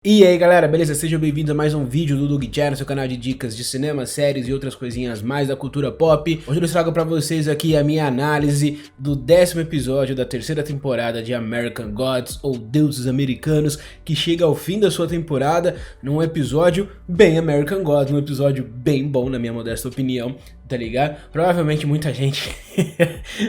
E aí galera, beleza? Sejam bem-vindos a mais um vídeo do Doug Channel, seu canal de dicas de cinema, séries e outras coisinhas mais da cultura pop. Hoje eu trago pra vocês aqui a minha análise do 10º episódio da terceira temporada de American Gods, ou Deuses Americanos, que chega ao fim da sua temporada num episódio bem American Gods, num episódio bem bom na minha modesta opinião, tá ligado? Provavelmente muita gente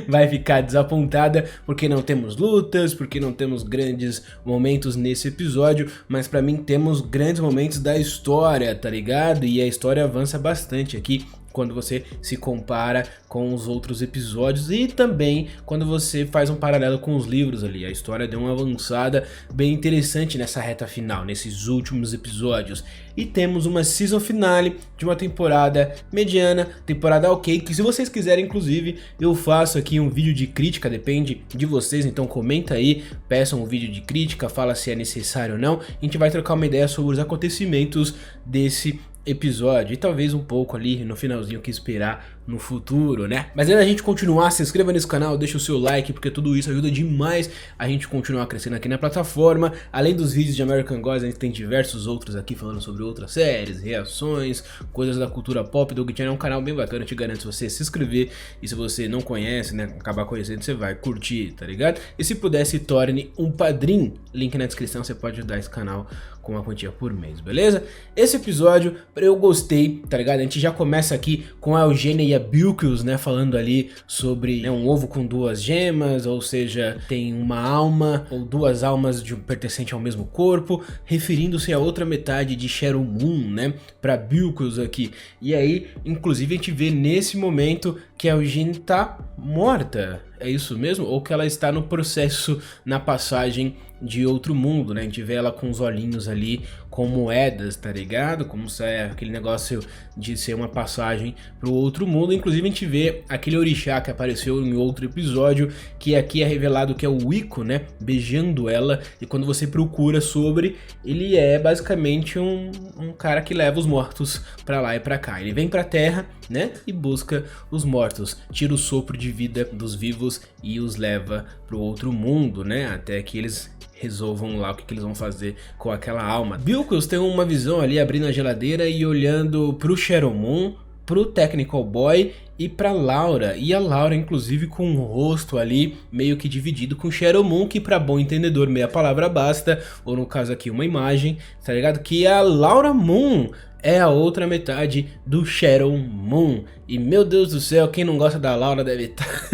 vai ficar desapontada porque não temos lutas, porque não temos grandes momentos nesse episódio, mas pra mim temos grandes momentos da história, tá ligado? E a história avança bastante aqui quando você se compara com os outros episódios e também quando você faz um paralelo com os livros ali. A história deu uma avançada bem interessante nessa reta final, nesses últimos episódios. E temos uma season finale de uma temporada mediana, temporada ok, que se vocês quiserem, inclusive, eu faço aqui um vídeo de crítica, depende de vocês, então comenta aí, peçam um vídeo de crítica, fala se é necessário ou não, a gente vai trocar uma ideia sobre os acontecimentos desse episódio e talvez um pouco ali no finalzinho o que esperar no futuro, né? Mas antes da gente continuar, se inscreva nesse canal, deixa o seu like, porque tudo isso ajuda demais a gente continuar crescendo aqui na plataforma. Além dos vídeos de American Gods, a gente tem diversos outros aqui falando sobre outras séries, reações, coisas da cultura pop. Doug Channel é um canal bem bacana, eu te garanto, se você se inscrever e se você não conhece, né, acabar conhecendo, você vai curtir, tá ligado? E se puder, se torne um padrinho, link na descrição, você pode ajudar esse canal com uma quantia por mês, beleza? Esse episódio eu gostei, tá ligado? A gente já começa aqui com a Eugênia e a Bilquis, né, falando ali sobre, né, um ovo com duas gemas, ou seja, tem uma alma ou duas almas pertencentes ao mesmo corpo, referindo-se à outra metade de Shadow Moon, né, pra Bilquis aqui. E aí, inclusive, a gente vê nesse momento que a Eugênia tá morta, é isso mesmo? Ou que ela está no processo, na passagem de outro mundo, né? A gente vê ela com os olhinhos ali com moedas, tá ligado? Como se é aquele negócio de ser uma passagem pro outro mundo. Inclusive a gente vê aquele orixá que apareceu em outro episódio, que aqui é revelado que é o Wicco, né? Beijando ela, e quando você procura sobre, ele é basicamente um cara que leva os mortos pra lá e pra cá. Ele vem pra terra, né? E busca os mortos, tira o sopro de vida dos vivos e os leva pro outro mundo, né? Até que eles resolvam lá o que eles vão fazer com aquela alma. Bilquis tem uma visão ali abrindo a geladeira e olhando pro Shadow Moon, pro Technical Boy e pra Laura. E a Laura inclusive com o rosto ali meio que dividido com o Shadow Moon, que pra bom entendedor meia palavra basta, ou no caso aqui uma imagem, tá ligado? Que a Laura Moon é a outra metade do Shadow Moon. E meu Deus do céu, quem não gosta da Laura deve estar...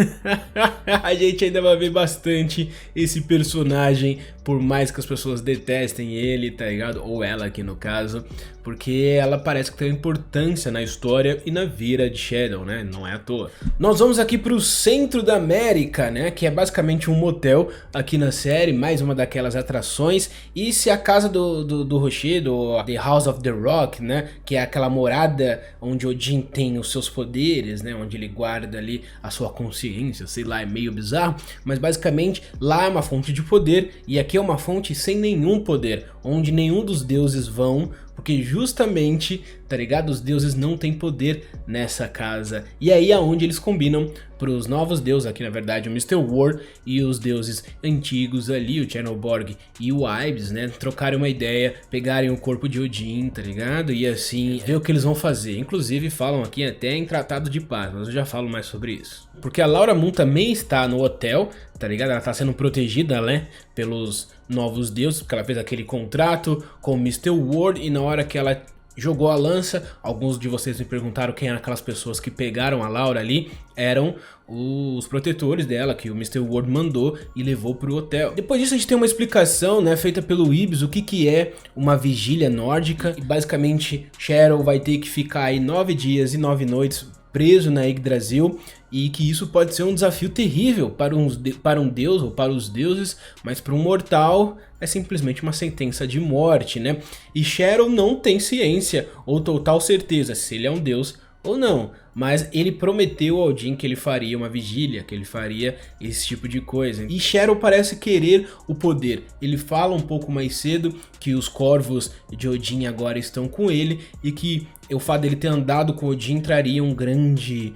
A gente ainda vai ver bastante esse personagem, por mais que as pessoas detestem ele, tá ligado? Ou ela aqui no caso, porque ela parece que tem importância na história e na vida de Shadow, né? Não é à toa. Nós vamos aqui pro centro da América, né? Que é basicamente um motel aqui na série, mais uma daquelas atrações. E se a casa do Rocher, do The House of the Rock, né? Que é aquela morada onde Odin tem os seus poderes, né? Onde ele guarda ali a sua consciência, sei lá, é meio bizarro. Mas basicamente lá é uma fonte de poder e aqui é uma fonte sem nenhum poder, onde nenhum dos deuses vão, porque justamente, tá ligado? Os deuses não têm poder nessa casa. E aí é onde eles combinam pros novos deuses, aqui na verdade o Mr. War e os deuses antigos ali, o Chernobog e o Ibis, né? Trocarem uma ideia, pegarem o corpo de Odin, tá ligado? E assim, ver o que eles vão fazer. Inclusive falam aqui até em Tratado de Paz, mas eu já falo mais sobre isso. Porque a Laura Moon também está no hotel, tá ligado? Ela tá sendo protegida, né? Pelos novos deuses, porque ela fez aquele contrato com o Mr. War e na hora que ela jogou a lança, alguns de vocês me perguntaram quem eram aquelas pessoas que pegaram a Laura ali, eram os protetores dela, que o Mr. Ward mandou e levou pro hotel. Depois disso a gente tem uma explicação, né, feita pelo Ibis, o que é uma vigília nórdica, e basicamente Shadow vai ter que ficar aí 9 dias e 9 noites preso na Yggdrasil, e que isso pode ser um desafio terrível para um deus ou para os deuses, mas para um mortal é simplesmente uma sentença de morte, né? E Shadow não tem ciência ou total certeza se ele é um deus ou não, mas ele prometeu ao Odin que ele faria uma vigília, que ele faria esse tipo de coisa. E Shadow parece querer o poder. Ele fala um pouco mais cedo que os corvos de Odin agora estão com ele e que o fato dele ter andado com Odin traria um grande...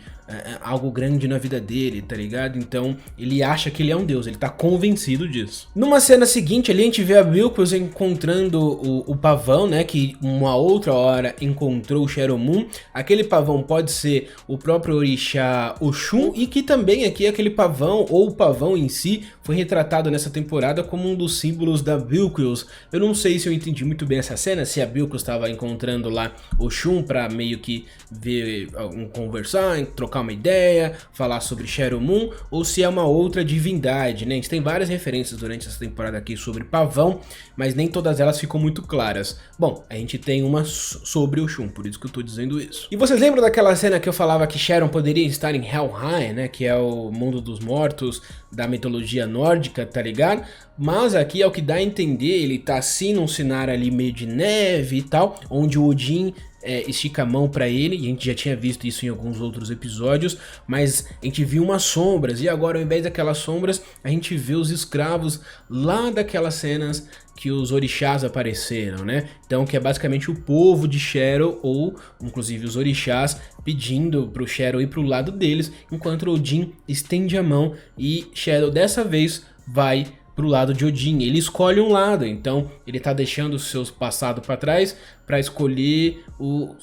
algo grande na vida dele, tá ligado? Então ele acha que ele é um deus, ele tá convencido disso. Numa cena seguinte ali a gente vê a Bilquis encontrando o pavão, né, que uma outra hora encontrou o Shadow Moon. Aquele pavão pode ser o próprio orixá Oxum e que também aqui aquele pavão ou o pavão em si foi retratado nessa temporada como um dos símbolos da Bilquis. Eu não sei se eu entendi muito bem essa cena, se a Bilquis estava encontrando lá Oxum pra meio que ver, conversar, trocar uma ideia, falar sobre Shadow Moon, ou se é uma outra divindade, né? A gente tem várias referências durante essa temporada aqui sobre pavão, mas nem todas elas ficam muito claras. Bom, a gente tem uma sobre o Oxum, por isso que eu tô dizendo isso. E vocês lembram daquela cena que eu falava que Sharon poderia estar em Helheim, né? Que é o mundo dos mortos da mitologia nórdica, tá ligado? Mas aqui é o que dá a entender, ele tá assim num cenário ali meio de neve e tal, onde o Odin estica a mão pra ele, e a gente já tinha visto isso em alguns outros episódios, mas a gente viu umas sombras, e agora ao invés daquelas sombras, a gente vê os escravos lá daquelas cenas que os orixás apareceram, né? Então que é basicamente o povo de Shadow, ou inclusive os orixás, pedindo pro Shadow ir pro lado deles, enquanto Odin estende a mão e Shadow dessa vez vai pro lado de Odin. Ele escolhe um lado, então ele tá deixando o seu passado para trás para escolher o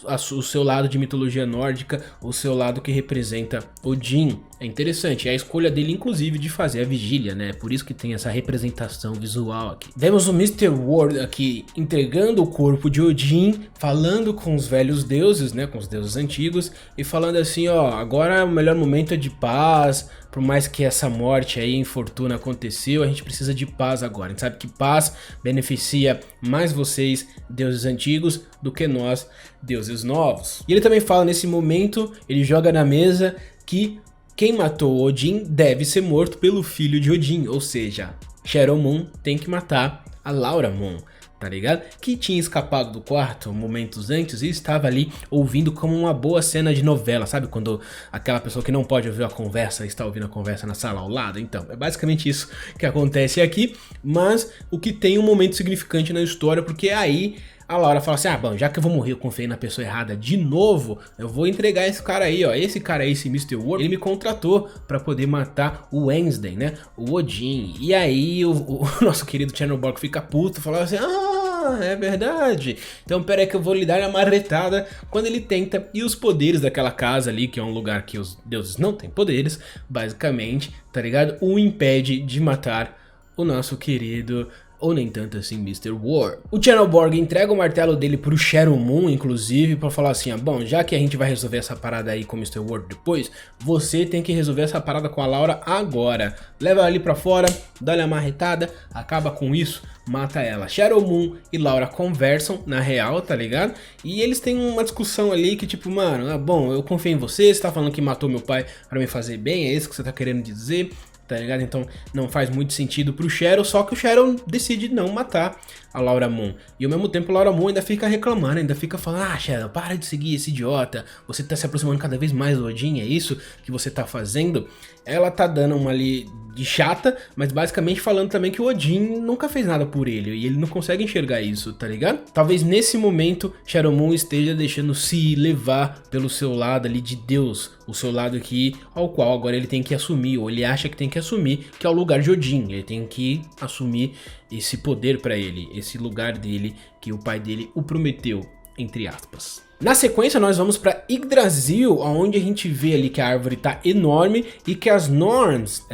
seu lado de mitologia nórdica, o seu lado que representa Odin. É interessante, é a escolha dele inclusive de fazer a vigília, né? Por isso que tem essa representação visual aqui. Vemos o Mr. World aqui entregando o corpo de Odin, falando com os velhos deuses, né? Com os deuses antigos, e falando assim, ó, agora o melhor momento é de paz. Por mais que essa morte aí, infortuna aconteceu, a gente precisa de paz agora. A gente sabe que paz beneficia mais vocês, deuses antigos, do que nós, deuses novos. E ele também fala nesse momento, ele joga na mesa que quem matou Odin deve ser morto pelo filho de Odin. Ou seja, Shadow Moon tem que matar a Laura Moon, tá ligado? Que tinha escapado do quarto momentos antes e estava ali ouvindo como uma boa cena de novela, sabe? Quando aquela pessoa que não pode ouvir a conversa está ouvindo a conversa na sala ao lado. Então, é basicamente isso que acontece aqui, mas o que tem um momento significante na história, porque aí a Laura fala assim, ah, bom, já que eu vou morrer, eu confiei na pessoa errada de novo, eu vou entregar esse cara aí, ó, esse cara aí, esse Mr. World, ele me contratou pra poder matar o Wednesday, né, o Odin. E aí o nosso querido Chernobyl fica puto, fala assim, ah, é verdade, então pera aí que eu vou lhe dar a marretada quando ele tenta, e os poderes daquela casa ali, que é um lugar que os deuses não têm poderes, basicamente, tá ligado, o impede de matar o nosso querido, ou nem tanto assim, Mr. War. O Chernobyl entrega o martelo dele pro Shadow Moon, inclusive, pra falar assim, ah, bom, já que a gente vai resolver essa parada aí com o Mr. War depois, você tem que resolver essa parada com a Laura agora. Leva ela ali pra fora, dá-lhe a marretada, acaba com isso, mata ela. Shadow Moon e Laura conversam, na real, tá ligado? E eles têm uma discussão ali que tipo, mano, ah, bom, eu confio em você, você tá falando que matou meu pai pra me fazer bem, é isso que você tá querendo dizer? Tá ligado? Então não faz muito sentido pro Shadow, só que o Shadow decide não matar a Laura Moon. E ao mesmo tempo a Laura Moon ainda fica reclamando, ainda fica falando, ah, Shadow, para de seguir esse idiota, você tá se aproximando cada vez mais do Odin, é isso que você tá fazendo? Ela tá dando uma ali de chata, mas basicamente falando também que o Odin nunca fez nada por ele, e ele não consegue enxergar isso, tá ligado? Talvez nesse momento Shadow Moon esteja deixando se levar pelo seu lado ali de Deus, o seu lado aqui ao qual agora ele tem que assumir, ou ele acha que tem que assumir, que é o lugar de Odin. Ele tem que assumir esse poder pra ele, esse lugar dele que o pai dele o prometeu, entre aspas. Na sequência nós vamos para Yggdrasil, onde a gente vê ali que a árvore tá enorme e que as Norns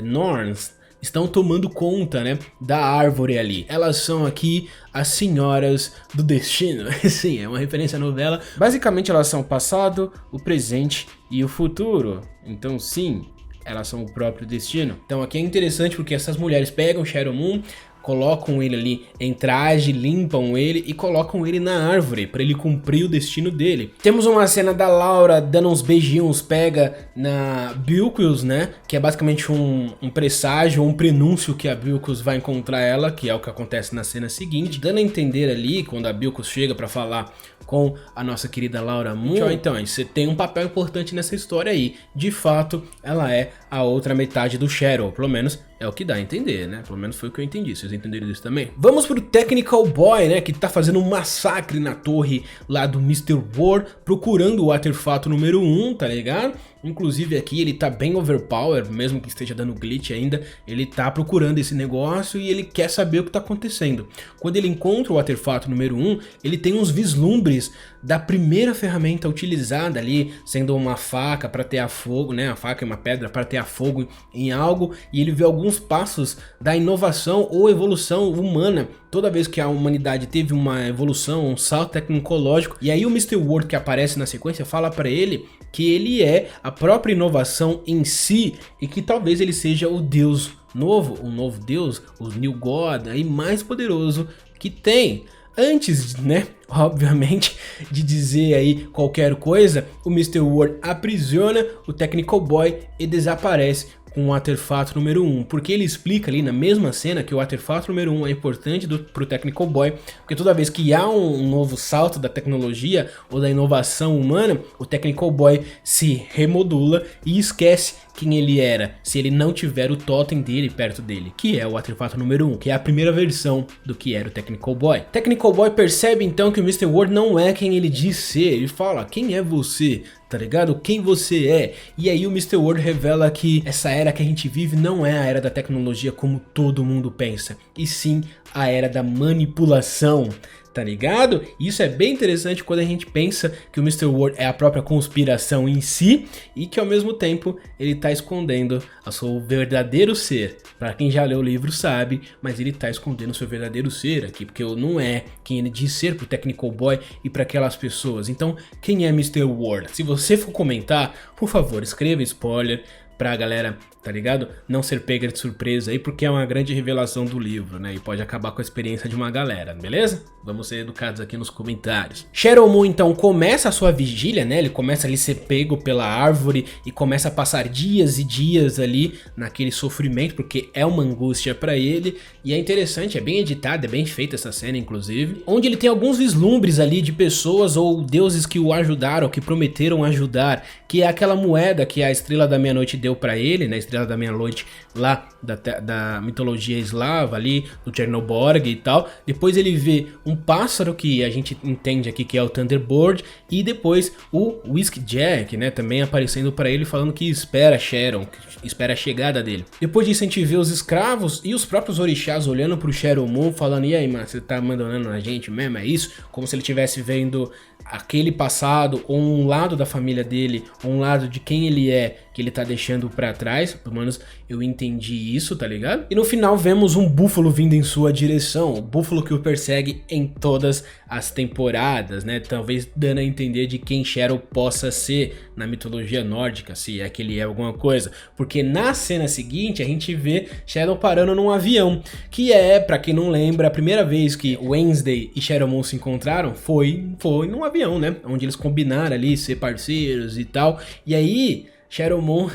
estão tomando conta, né, da árvore ali. Elas são aqui as senhoras do destino. Sim, é uma referência à novela. Basicamente elas são o passado, o presente e o futuro. Então sim, elas são o próprio destino. Então aqui é interessante porque essas mulheres pegam Shadow Moon, colocam ele ali em traje, limpam ele e colocam ele na árvore para ele cumprir o destino dele. Temos uma cena da Laura dando uns beijinhos, pega na Bilquis, né? Que é basicamente um presságio, um prenúncio que a Bilquis vai encontrar ela, que é o que acontece na cena seguinte, dando a entender ali, quando a Bilquis chega para falar com a nossa querida Laura Moon, então você tem um papel importante nessa história aí. De fato, ela é a outra metade do Shadow, pelo menos É o que dá a entender, né? Pelo menos foi o que eu entendi. Vocês entenderam isso também? Vamos pro Technical Boy, né? Que tá fazendo um massacre na torre lá do Mr. War, procurando o artefato número 1, tá ligado? Inclusive aqui ele tá bem overpower, mesmo que esteja dando glitch ainda, ele tá procurando esse negócio e ele quer saber o que tá acontecendo. Quando ele encontra o artefato número 1, ele tem uns vislumbres da primeira ferramenta utilizada ali, sendo uma faca para atear fogo, né? A faca é uma pedra para atear fogo em algo, e ele vê alguns passos da inovação ou evolução humana. Toda vez que a humanidade teve uma evolução, um salto tecnológico, e aí o Mr. World que aparece na sequência fala para ele que ele é a própria inovação em si e que talvez ele seja o Deus novo, o novo Deus, o New God aí mais poderoso que tem. Antes, né, obviamente, de dizer aí qualquer coisa, o Mr. World aprisiona o Technical Boy e desaparece com o artefato número 1, porque ele explica ali na mesma cena que o artefato número 1 é importante pro Technical Boy, porque toda vez que há um novo salto da tecnologia ou da inovação humana, o Technical Boy se remodula e esquece quem ele era, se ele não tiver o totem dele perto dele, que é o artefato número 1, que é a primeira versão do que era o Technical Boy. Technical Boy percebe então que o Mr. World não é quem ele diz ser, ele fala, quem é você? Tá ligado? Quem você é? E aí o Mr. World revela que essa era que a gente vive não é a era da tecnologia como todo mundo pensa, e sim a era da manipulação. Tá ligado? Isso é bem interessante quando a gente pensa que o Mr. World é a própria conspiração em si e que ao mesmo tempo ele tá escondendo o seu verdadeiro ser. Para quem já leu o livro sabe, mas ele tá escondendo o seu verdadeiro ser aqui, porque não é quem ele diz ser pro Technical Boy e para aquelas pessoas. Então, quem é Mr. World? Se você for comentar, por favor, escreva spoiler pra galera, tá ligado? Não ser pega de surpresa aí, porque é uma grande revelação do livro, né? E pode acabar com a experiência de uma galera, beleza? Vamos ser educados aqui nos comentários. Shadow Moon então começa a sua vigília, né? Ele começa ali a ser pego pela árvore e começa a passar dias e dias ali naquele sofrimento, porque é uma angústia pra ele. E é interessante, é bem editada, é bem feita essa cena inclusive, onde ele tem alguns vislumbres ali de pessoas ou deuses que o ajudaram, que prometeram ajudar, que é aquela moeda que a Estrela da Meia-Noite deu pra ele, né? Estrela da Meia-Noite lá da mitologia eslava ali, do Chernoborg e tal. Depois ele vê um pássaro que a gente entende aqui que é o Thunderbird, e depois o Whiskey-Jack, né? Também aparecendo pra ele falando que espera Sharon, que espera a chegada dele. Depois disso a gente vê os escravos e os próprios orixás olhando pro Shadow Moon falando, e aí mano, você tá abandonando a gente mesmo, é isso? Como se ele estivesse vendo aquele passado, ou um lado da família dele, ou um lado de quem ele é, que ele tá deixando pra trás. Pelo menos eu entendi isso, tá ligado? E no final vemos um búfalo vindo em sua direção, o búfalo que o persegue em todas as temporadas, né? Talvez dando a entender de quem Shadow possa ser na mitologia nórdica, se é que ele é alguma coisa. Porque na cena seguinte a gente vê Shadow parando num avião, que é, pra quem não lembra, a primeira vez que Wednesday e Shadow Moon se encontraram foi num avião, né? Onde eles combinaram ali ser parceiros e tal. E aí Shadow Moon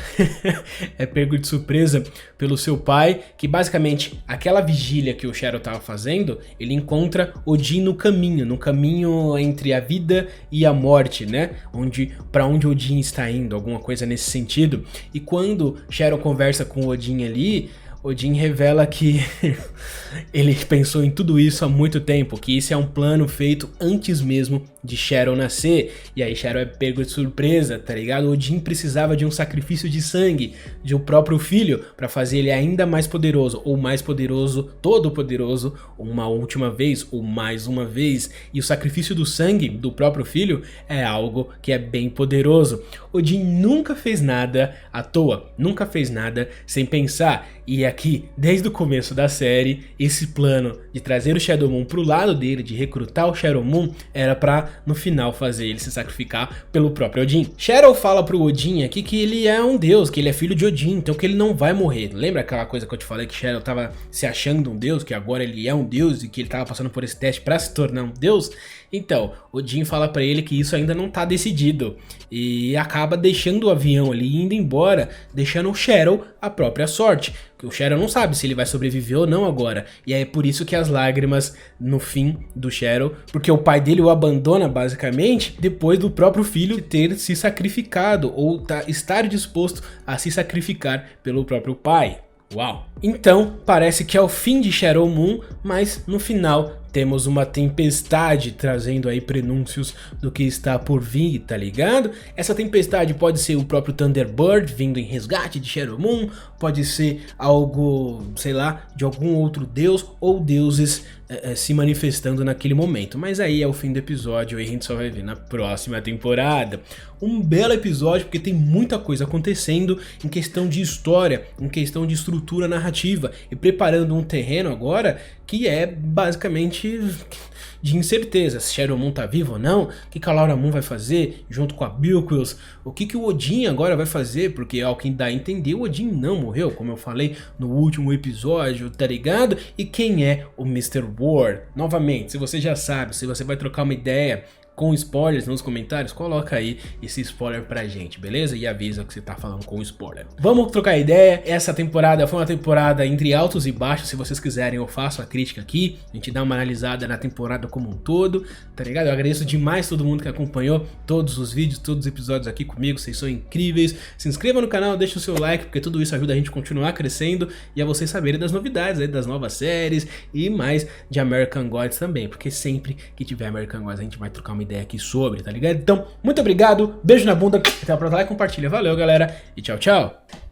é pego de surpresa pelo seu pai, que basicamente aquela vigília que o Shadow tava fazendo, ele encontra Odin no caminho entre a vida e a morte, né? Para onde Odin está indo, alguma coisa nesse sentido. E quando Shadow conversa com Odin ali, Odin revela que ele pensou em tudo isso há muito tempo, que isso é um plano feito antes mesmo de Shadow nascer. E aí Shadow é pego de surpresa, tá ligado? Odin precisava de um sacrifício de sangue de um próprio filho para fazer ele ainda mais poderoso, ou mais poderoso, todo poderoso, uma última vez, ou mais uma vez. E o sacrifício do sangue do próprio filho é algo que é bem poderoso. Odin nunca fez nada à toa, nunca fez nada sem pensar. E aqui, desde o começo da série, esse plano de trazer o Shadow Moon pro lado dele, de recrutar o Shadow Moon, era pra no final fazer ele se sacrificar pelo próprio Odin. Shadow fala pro Odin aqui que ele é um deus, que ele é filho de Odin, então que ele não vai morrer. Lembra aquela coisa que eu te falei que Shadow tava se achando um deus, que agora ele é um deus e que ele tava passando por esse teste pra se tornar um deus? Então, Odin fala pra ele que isso ainda não tá decidido e acaba deixando o avião ali, indo embora, deixando o Shadow à própria sorte. Que o Shadow não sabe se ele vai sobreviver ou não agora. E é por isso que as lágrimas no fim do Shadow, porque o pai dele o abandona basicamente depois do próprio filho ter se sacrificado ou estar disposto a se sacrificar pelo próprio pai. Uau! Então, parece que é o fim de Shadow Moon, mas no final temos uma tempestade trazendo aí prenúncios do que está por vir, tá ligado? Essa tempestade pode ser o próprio Thunderbird vindo em resgate de Shadow Moon, pode ser algo, sei lá, de algum outro deus ou deuses se manifestando naquele momento. Mas aí é o fim do episódio e a gente só vai ver na próxima temporada. Um belo episódio porque tem muita coisa acontecendo em questão de história, em questão de estrutura narrativa e preparando um terreno agora que é basicamente de incerteza, se Shadow Moon tá vivo ou não, o que a Laura Moon vai fazer junto com a Bilquis, o que o Odin agora vai fazer, porque ao que dá a entender, o Odin não morreu, como eu falei no último episódio, tá ligado? E quem é o Mr. War? Novamente, se você já sabe, se você vai trocar uma ideia com spoilers nos comentários, coloca aí esse spoiler pra gente, beleza? E avisa que você tá falando com spoiler. Vamos trocar ideia. Essa temporada foi uma temporada entre altos e baixos. Se vocês quiserem, eu faço a crítica aqui. A gente dá uma analisada na temporada como um todo, tá ligado? Eu agradeço demais todo mundo que acompanhou todos os vídeos, todos os episódios aqui comigo. Vocês são incríveis. Se inscreva no canal, deixa o seu like, porque tudo isso ajuda a gente a continuar crescendo e a vocês saberem das novidades aí, das novas séries e mais de American Gods também, porque sempre que tiver American Gods a gente vai trocar uma ideia aqui sobre, tá ligado? Então, muito obrigado, beijo na bunda, até a próxima, like, compartilha, valeu galera, e tchau, tchau!